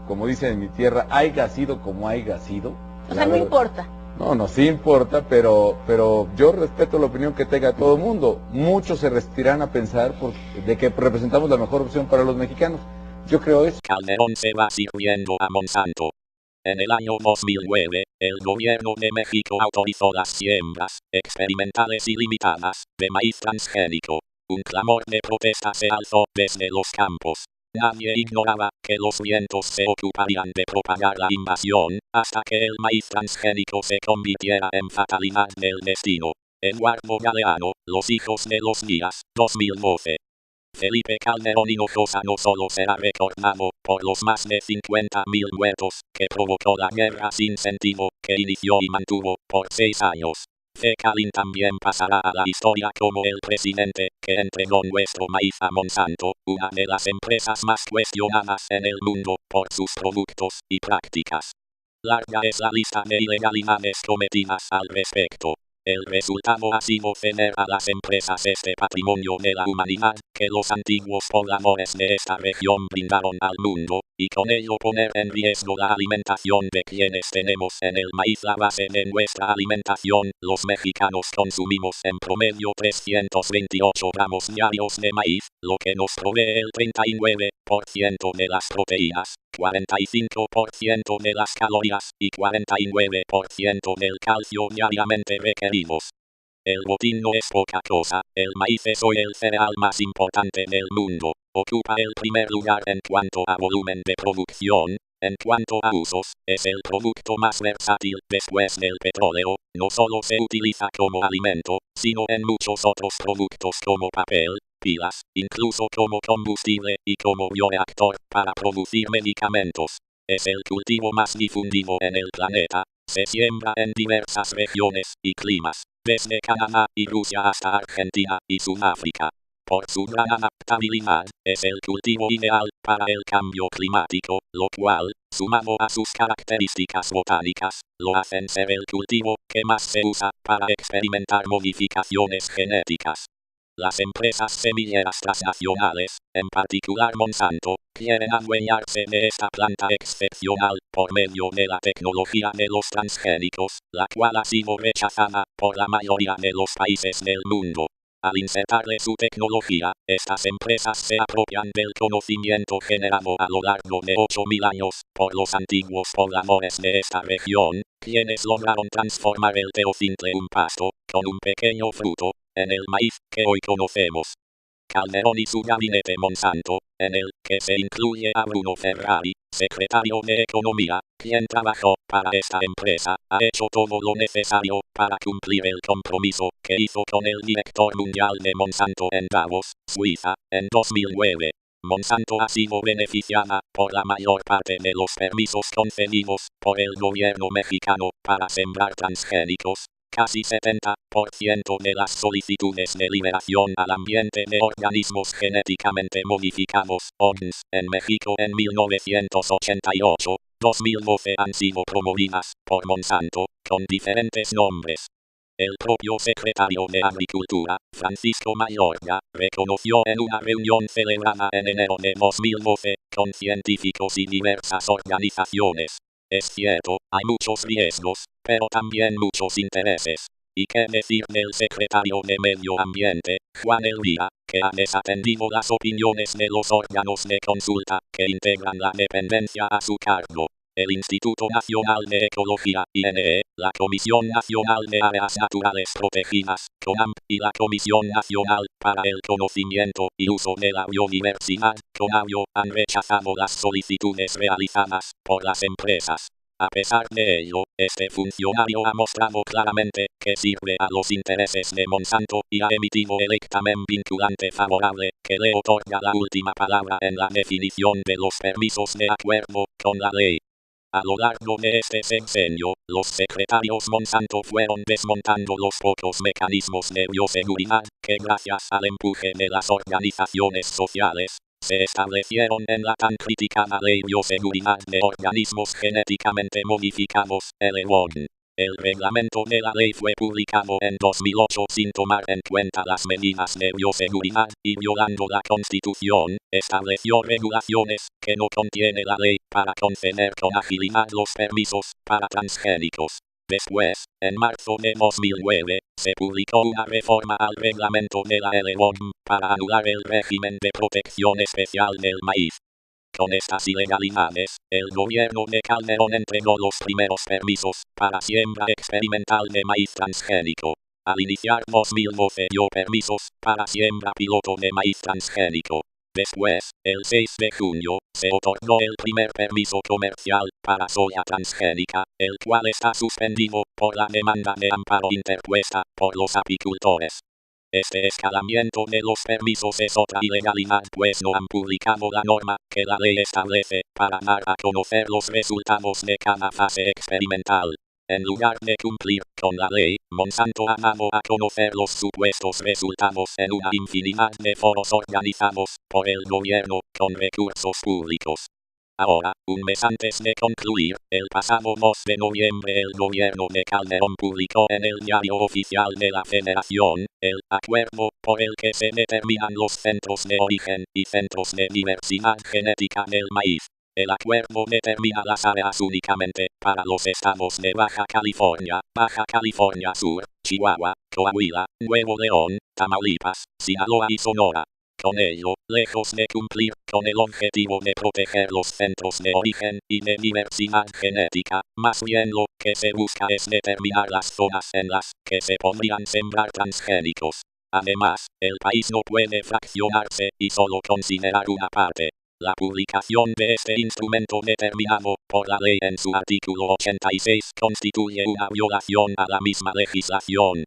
como dicen en mi tierra, haya sido como haya sido. O sea, no importa. No, sí importa, pero yo respeto la opinión que tenga todo el mundo. Muchos se resistirán a pensar de que representamos la mejor opción para los mexicanos. Yo creo eso. Calderón se va sirviendo a Monsanto. En el año 2009, el gobierno de México autorizó las siembras experimentales ilimitadas de maíz transgénico. Un clamor de protesta se alzó desde los campos. Nadie ignoraba que los vientos se ocuparían de propagar la invasión, hasta que el maíz transgénico se convirtiera en fatalidad del destino. Eduardo Galeano, Los hijos de los días, 2012. Felipe Calderón Hinojosa no solo será recordado por los más de 50.000 muertos que provocó la guerra sin sentido que inició y mantuvo por 6 años. Fecalin también pasará a la historia como el presidente que entregó nuestro maíz a Monsanto, una de las empresas más cuestionadas en el mundo por sus productos y prácticas. Larga es la lista de ilegalidades cometidas al respecto. El resultado ha sido ceder a las empresas este patrimonio de la humanidad que los antiguos pobladores de esta región brindaron al mundo, y con ello poner en riesgo la alimentación de quienes tenemos en el maíz la base de nuestra alimentación. Los mexicanos consumimos en promedio 328 gramos diarios de maíz, lo que nos provee el 39% de las proteínas, 45% de las calorías y 49% del calcio diariamente requeridos. El botín no es poca cosa, el maíz es hoy el cereal más importante del mundo, ocupa el primer lugar en cuanto a volumen de producción, en cuanto a usos, es el producto más versátil después del petróleo, no solo se utiliza como alimento, sino en muchos otros productos como papel, pilas, incluso como combustible y como bioreactor para producir medicamentos. Es el cultivo más difundido en el planeta, se siembra en diversas regiones y climas, desde Canadá y Rusia hasta Argentina y Sudáfrica. Por su gran adaptabilidad, es el cultivo ideal para el cambio climático, lo cual, sumado a sus características botánicas, lo hacen ser el cultivo que más se usa para experimentar modificaciones genéticas. Las empresas semilleras transnacionales, en particular Monsanto, quieren adueñarse de esta planta excepcional por medio de la tecnología de los transgénicos, la cual ha sido rechazada por la mayoría de los países del mundo. Al insertarle su tecnología, estas empresas se apropian del conocimiento generado a lo largo de 8.000 años por los antiguos pobladores de esta región, quienes lograron transformar el Teocintle, un pasto, con un pequeño fruto, en el maíz que hoy conocemos. Calderón y su gabinete Monsanto, en el que se incluye a Bruno Ferrari, secretario de Economía, quien trabajó para esta empresa, ha hecho todo lo necesario para cumplir el compromiso que hizo con el director mundial de Monsanto en Davos, Suiza, en 2009. Monsanto ha sido beneficiada por la mayor parte de los permisos concedidos por el gobierno mexicano para sembrar transgénicos. Casi 70% de las solicitudes de liberación al ambiente de organismos genéticamente modificados, OGMs, en México en 1988, 2012 han sido promovidas por Monsanto, con diferentes nombres. El propio secretario de Agricultura, Francisco Mayorga, reconoció en una reunión celebrada en enero de 2012, con científicos y diversas organizaciones. Es cierto, hay muchos riesgos, pero también muchos intereses. ¿Y qué decir del secretario de Medio Ambiente, Juan Elvira, que ha desatendido las opiniones de los órganos de consulta que integran la dependencia a su cargo? El Instituto Nacional de Ecología, INE, la Comisión Nacional de Áreas Naturales Protegidas, CONAMP, y la Comisión Nacional para el Conocimiento y Uso de la Biodiversidad, CONABIO, han rechazado las solicitudes realizadas por las empresas. A pesar de ello, este funcionario ha mostrado claramente que sirve a los intereses de Monsanto y ha emitido el dictamen vinculante favorable que le otorga la última palabra en la definición de los permisos de acuerdo con la ley. A lo largo de este sexenio, los secretarios Monsanto fueron desmontando los pocos mecanismos de bioseguridad que, gracias al empuje de las organizaciones sociales, se establecieron en la tan criticada Ley Bioseguridad de Organismos Genéticamente Modificados, LBOGM. El reglamento de la ley fue publicado en 2008 sin tomar en cuenta las medidas de bioseguridad y violando la Constitución, estableció regulaciones que no contiene la ley para conceder con agilidad los permisos para transgénicos. Después, en marzo de 2009, se publicó una reforma al reglamento de la LOM para anular el régimen de protección especial del maíz. Con estas ilegalidades, el gobierno de Calderón entregó los primeros permisos para siembra experimental de maíz transgénico. Al iniciar 2012 dio permisos para siembra piloto de maíz transgénico. Después, el 6 de junio, se otorgó el primer permiso comercial para soya transgénica, el cual está suspendido por la demanda de amparo interpuesta por los apicultores. Este escalamiento de los permisos es otra ilegalidad, pues no han publicado la norma que la ley establece para dar a conocer los resultados de cada fase experimental. En lugar de cumplir con la ley, Monsanto ha dado a conocer los supuestos resultados en una infinidad de foros organizados por el gobierno con recursos públicos. Ahora, un mes antes de concluir, el pasado 2 de noviembre el gobierno de Calderón publicó en el Diario Oficial de la Federación, el acuerdo por el que se determinan los centros de origen y centros de diversidad genética del maíz. El acuerdo determina las áreas únicamente para los estados de Baja California Sur, Chihuahua, Coahuila, Nuevo León, Tamaulipas, Sinaloa y Sonora. Con ello, lejos de cumplir con el objetivo de proteger los centros de origen y de diversidad genética, más bien lo que se busca es determinar las zonas en las que se podrían sembrar transgénicos. Además, el país no puede fraccionarse y solo considerar una parte. La publicación de este instrumento determinado por la ley en su artículo 86 constituye una violación a la misma legislación.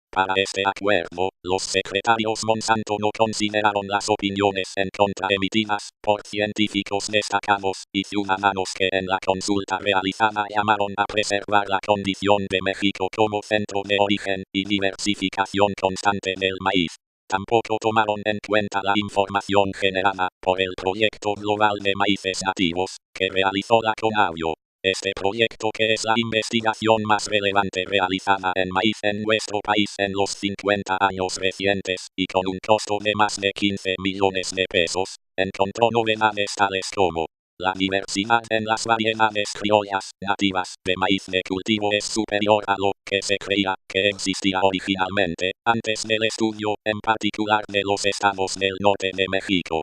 Para este acuerdo, los secretarios Monsanto no consideraron las opiniones en contra emitidas por científicos destacados y ciudadanos que en la consulta realizada llamaron a preservar la condición de México como centro de origen y diversificación constante del maíz. Tampoco tomaron en cuenta la información generada por el Proyecto Global de Maíces Nativos, que realizó la CONABIO. Este proyecto, que es la investigación más relevante realizada en maíz en nuestro país en los 50 años recientes, y con un costo de más de 15 millones de pesos, encontró novedades tales como: la diversidad en las variedades criollas nativas de maíz de cultivo es superior a lo que se creía que existía originalmente, antes del estudio, en particular de los estados del norte de México.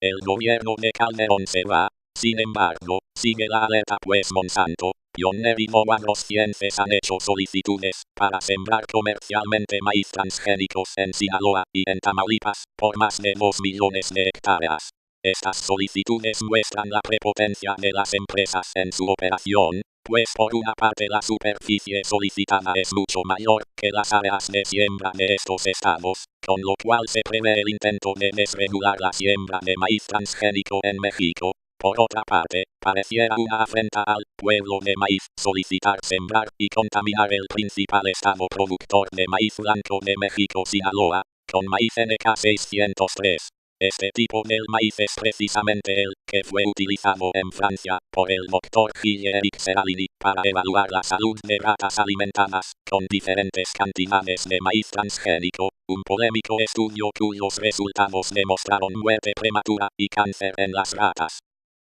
El gobierno de Calderón se va. Sin embargo, sigue la alerta, pues Monsanto, Pioneer y Agrosciences han hecho solicitudes para sembrar comercialmente maíz transgénicos en Sinaloa y en Tamaulipas por más de 2 millones de hectáreas. Estas solicitudes muestran la prepotencia de las empresas en su operación, pues por una parte la superficie solicitada es mucho mayor que las áreas de siembra de estos estados, con lo cual se prevé el intento de desregular la siembra de maíz transgénico en México. Por otra parte, pareciera una afrenta al pueblo de maíz solicitar sembrar y contaminar el principal estado productor de maíz blanco de México, Sinaloa, con maíz NK 603. Este tipo del maíz es precisamente el que fue utilizado en Francia por el Dr. Gilles-Éric Seralini para evaluar la salud de ratas alimentadas con diferentes cantidades de maíz transgénico, un polémico estudio cuyos resultados demostraron muerte prematura y cáncer en las ratas.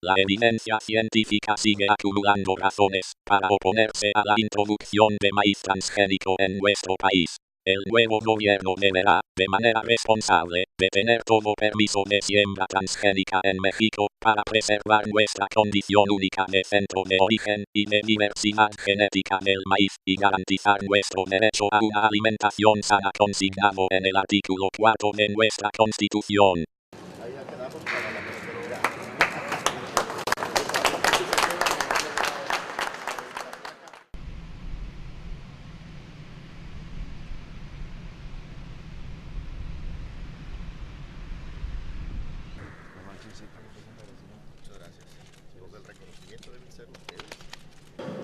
La evidencia científica sigue acumulando razones para oponerse a la introducción de maíz transgénico en nuestro país. El nuevo gobierno deberá, de manera responsable, detener todo permiso de siembra transgénica en México para preservar nuestra condición única de centro de origen y de diversidad genética del maíz y garantizar nuestro derecho a una alimentación sana, consignado en el artículo 4 de nuestra Constitución.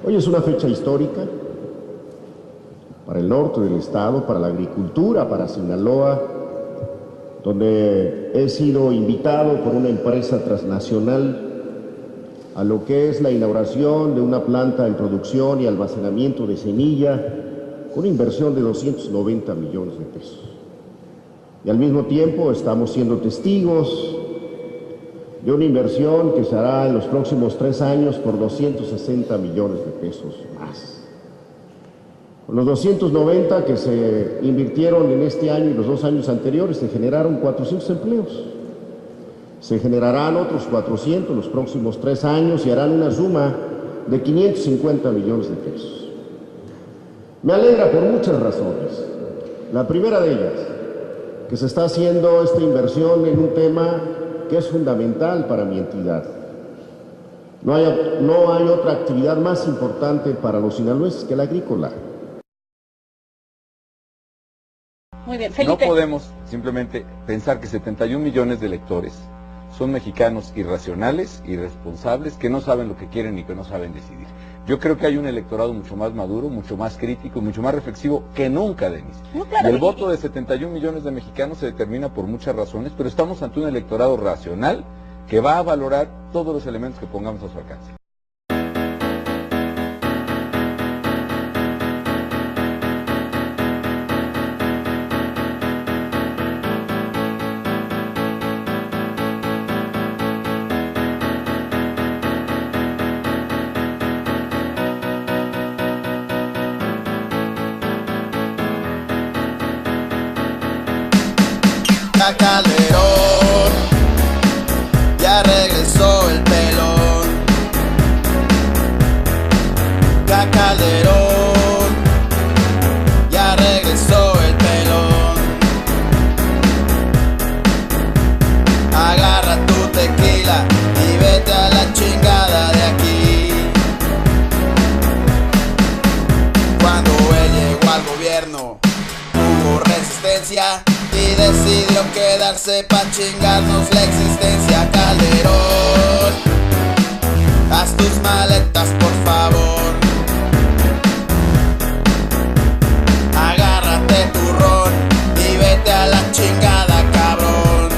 Hoy es una fecha histórica para el norte del estado, para la agricultura, para Sinaloa, donde he sido invitado por una empresa transnacional a lo que es la inauguración de una planta en producción y almacenamiento de semilla con una inversión de 290 millones de pesos. Y al mismo tiempo estamos siendo testigos de una inversión que se hará en los próximos 3 años por 260 millones de pesos más. Con los 290 que se invirtieron en este año y los 2 años anteriores se generaron 400 empleos. Se generarán otros 400 los próximos 3 años y harán una suma de 550 millones de pesos. Me alegra por muchas razones. La primera de ellas, que se está haciendo esta inversión en un tema que es fundamental para mi entidad. No hay otra actividad más importante para los sinaloenses que la agrícola. Muy bien, Felipe. No podemos simplemente pensar que 71 millones de electores son mexicanos irracionales, irresponsables, que no saben lo que quieren y que no saben decidir. Yo creo que hay un electorado mucho más maduro, mucho más crítico, mucho más reflexivo que nunca, Denise. No, claro. Y el voto de 71 millones de mexicanos se determina por muchas razones, pero estamos ante un electorado racional que va a valorar todos los elementos que pongamos a su alcance. Calderón, ya regresó el pelón. Calderón, ya regresó el pelón. Agarra tu tequila y vete a la chingada de aquí. Cuando él llegó al gobierno, hubo resistencia y decidió quedarse pa' chingarnos la existencia. Calderón, haz tus maletas por favor. Agárrate tu ron y vete a la chingada, cabrón.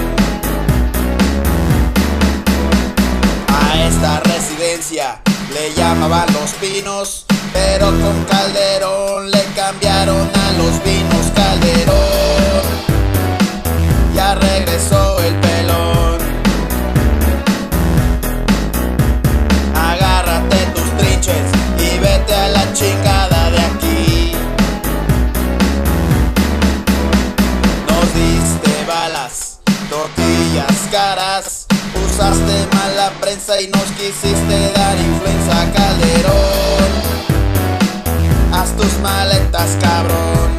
A esta residencia le llamaban Los Pinos, pero con Calderón le cambiaron a Los Vinos. Calderón, ya regresó el pelón. Agárrate tus trinches y vete a la chingada de aquí. Nos diste balas, tortillas caras, usaste mal la prensa y nos quisiste dar influencia. Calderón, haz tus maletas, cabrón.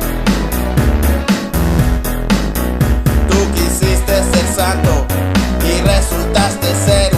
Tú quisiste ser santo y resultaste ser